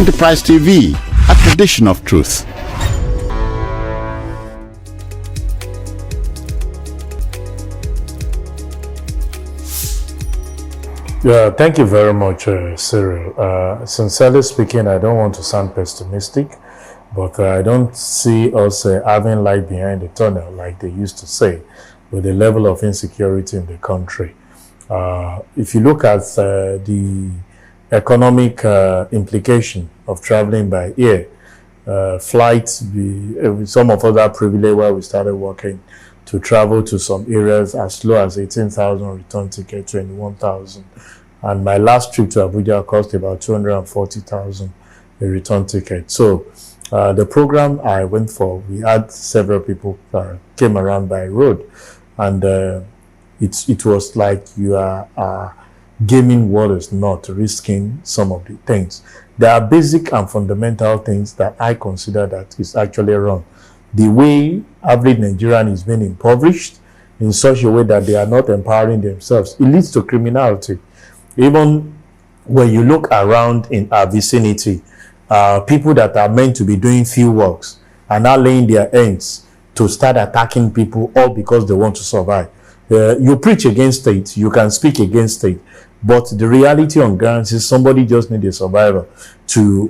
Enterprise TV, a tradition of truth. Yeah, thank you very much, Cyril. Sincerely speaking, I don't want to sound pessimistic, but I don't see us having light behind the tunnel like they used to say, with the level of insecurity in the country. If you look at the economic implication of traveling by air, flights, some of us are privileged where we started working to travel to some areas as low as 18,000 return ticket, 21,000. And my last trip to Abuja cost about 240,000 a return ticket. So the program I went for, we had several people came around by road, and it was like you are gaming waters, not risking some of the things. There are basic and fundamental things that I consider that is actually wrong. The way average Nigerian is being impoverished in such a way that they are not empowering themselves, it leads to criminality. Even when you look around in our vicinity, people that are meant to be doing field works are now laying their ends to start attacking people, all because they want to survive. You preach against it, you can speak against it, but the reality on ground is somebody just needs a survivor to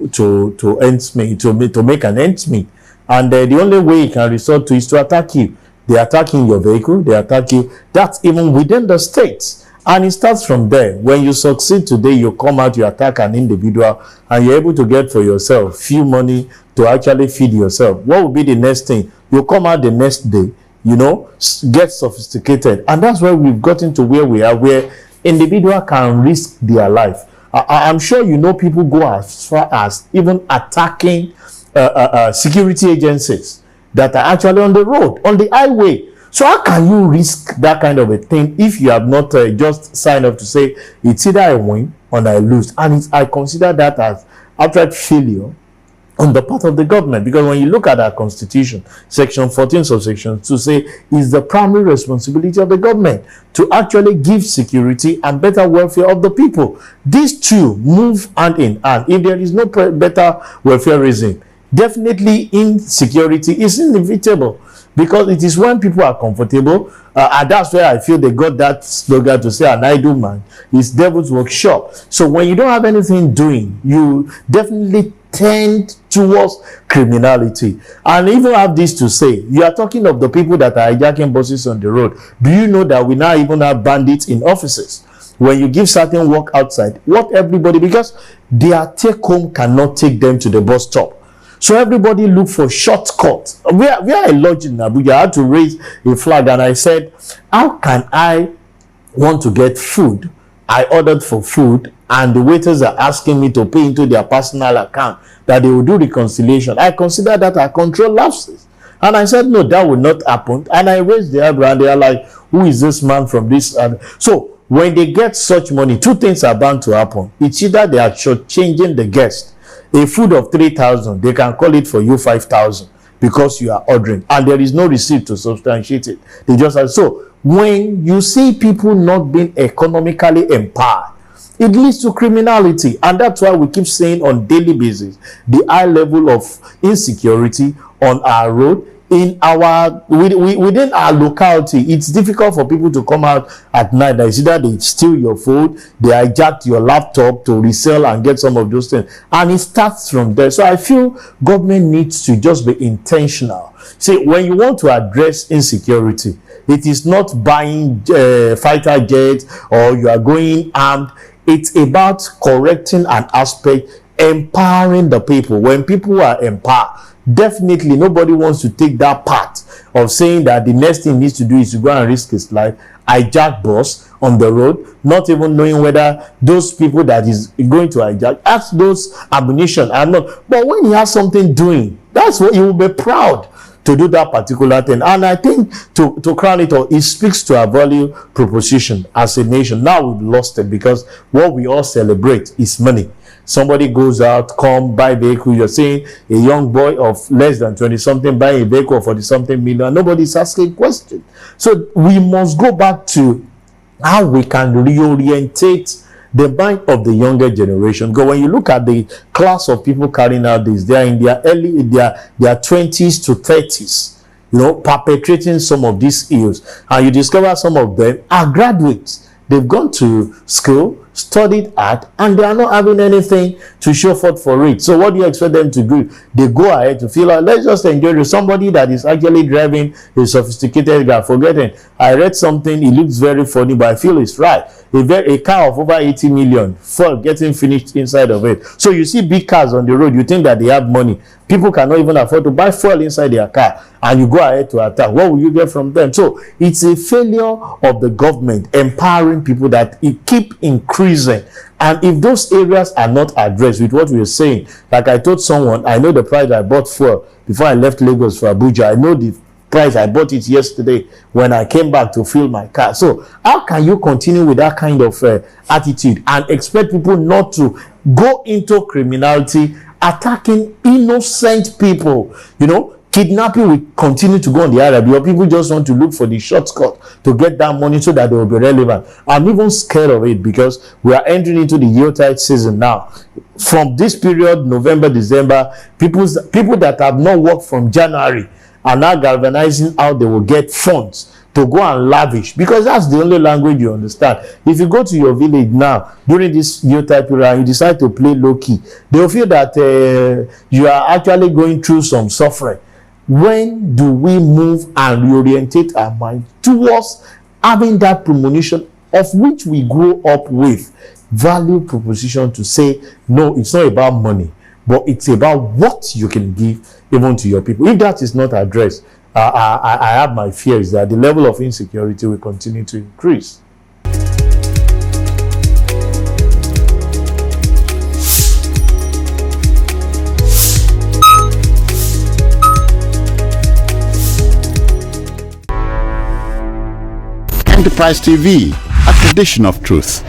make an ends meet. And the only way you can resort to is to attack you. They attack in your vehicle, they attack you. That's even within the states. And it starts from there. When you succeed today, you come out, you attack an individual, and you're able to get for yourself few money to actually feed yourself. What will be the next thing? You come out the next day, get sophisticated. And that's why we've gotten to where we are, where individual can risk their life. I'm sure people go as far as even attacking security agencies that are actually on the road, on the highway. So how can you risk that kind of a thing if you have not just signed up to say it's either I win or I lose? And I consider that as outright failure on the part of the government, because when you look at our constitution, section 14 subsection 2 say it's the primary responsibility of the government to actually give security and better welfare of the people. These two move hand in hand. If there is no better welfare regime, definitely insecurity is inevitable, because it is when people are comfortable, and that's where I feel they got that slogan to say an idle man is devil's workshop. So when you don't have anything doing, you definitely tend towards criminality. And even have this to say, you are talking of the people that are hijacking buses on the road. Do you know that we now even have bandits in offices? When you give certain work outside, what everybody, because their take home cannot take them to the bus stop. So everybody look for shortcuts. We are a lodge in Abuja. I had to raise a flag and I said, how can I want to get food? I ordered for food and the waiters are asking me to pay into their personal account that they will do reconciliation. I consider that a control lapses. And I said, no, that will not happen. And I raised the eyebrow and they are like, who is this man from this? So when they get such money, two things are bound to happen. It's either they are shortchanging the guest. A food of 3,000, they can call it for you 5,000 because you are ordering, and there is no receipt to substantiate it. They just have. So when you see people not being economically empowered, it leads to criminality, and that's why we keep saying on daily basis the high level of insecurity on our road. In our within our locality, it's difficult for people to come out at night. It's either they steal your phone, they hijack your laptop to resell and get some of those things, and it starts from there. So I feel government needs to just be intentional. See, when you want to address insecurity, it is not buying fighter jets or you are going armed. It's about correcting an aspect, empowering the people. When people are empowered, definitely nobody wants to take that part of saying that the next thing he needs to do is to go and risk his life, hijack bus on the road, not even knowing whether those people that is going to hijack ask those ammunition or not. But when he has something doing, that's what he will be proud to do that particular thing. And I think to crown it all, it speaks to our value proposition as a nation. Now we've lost it because what we all celebrate is money. Somebody goes out, come buy vehicle. You're saying a young boy of less than 20-something buying a vehicle for 40-something million. Nobody's asking questions. So we must go back to how we can reorientate the mind of the younger generation. Because when you look at the class of people carrying out this, they are in their their 20s to 30s, you know, perpetrating some of these ills. And you discover some of them are graduates. They've gone to school, studied art, and they are not having anything to show forth for it. So what do you expect them to do? They go ahead to feel like, let's just enjoy it. Somebody that is actually driving a sophisticated car, forgetting, I read something, it looks very funny, but I feel it's right. A car of over 80 million for getting finished inside of it. So you see big cars on the road, you think that they have money. People cannot even afford to buy fuel inside their car, and you go ahead to attack. What will you get from them? So it's a failure of the government empowering people that it keep increasing. And if those areas are not addressed with what we are saying, like I told someone, I know the price I bought fuel before I left Lagos for Abuja. I know the price I bought it yesterday when I came back to fill my car. So how can you continue with that kind of attitude and expect people not to go into criminality, attacking innocent people? You know, kidnapping will continue to go on the other, because people just want to look for the shortcut to get that money so that they will be relevant. I'm even scared of it because we are entering into the Yuletide season now. From this period, November, December, people that have not worked from January are now galvanizing how they will get funds to go and lavish, because that's the only language you understand. If you go to your village now during this Yuletide period and you decide to play low-key, they will feel that you are actually going through some suffering. When do we move and reorientate our mind towards having that premonition of which we grew up with? Value proposition to say, no, it's not about money, but it's about what you can give even to your people. If that is not addressed, I have my fears that the level of insecurity will continue to increase. Enterprise TV, a tradition of truth.